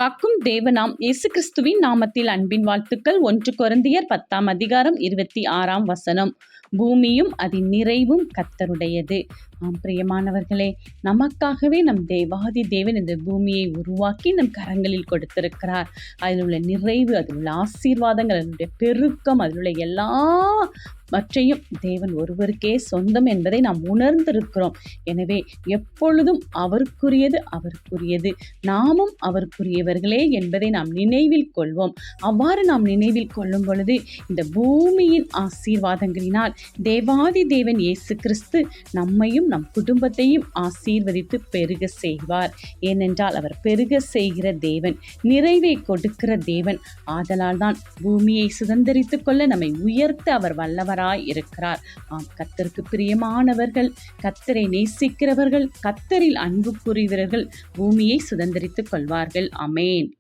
காக்கும் தேவனாம் இயேசு கிறிஸ்துவின் நாமத்தில் அன்பின் வாழ்த்துக்கள். 1 கொரிந்தியர் 10 அதிகாரம் 26 பூமியும் அதன் நிறைவும் கர்த்தருடையது. ஆம் பிரியமானவர்களே, நமக்காகவே நம் தேவாதி தேவன் இந்த பூமியை உருவாக்கி நம் கரங்களில் கொடுத்திருக்கிறார். அதில் உள்ள நிறைவு, அதில் உள்ள ஆசீர்வாதங்கள், அதனுடைய பெருக்கம், அதில் உள்ள எல்லா மற்றையும் தேவன் ஒருவருக்கே சொந்தம் என்பதை நாம் உணர்ந்திருக்கிறோம். எனவே எப்பொழுதும் அவருக்குரியது, நாமும் அவருக்குரியவர்களே என்பதை நாம் நினைவில் கொள்வோம். அவ்வாறு நாம் நினைவில் கொள்ளும் பொழுது இந்த பூமியின் ஆசீர்வாதங்களினால் தேவாதி தேவன் இயேசு கிறிஸ்து நம்மையும் நம் குடும்பத்தையும் ஆசீர்வதித்து பெருக செய்வார். ஏனென்றால் அவர் பெருக செய்கிற தேவன், நிறைவை கொடுக்கிற தேவன். ஆதலால் தான் பூமியை சுதந்தரித்துக் கொள்ள நம்மை உயர்த்த அவர் வல்லவராய் இருக்கிறார். ஆம், கர்த்தருக்கு பிரியமானவர்கள், கர்த்தரை நேசிக்கிறவர்கள், கர்த்தரில் அன்பு கூறுகிறவர்கள் பூமியை சுதந்தரித்துக் கொள்வார்கள். ஆமென்.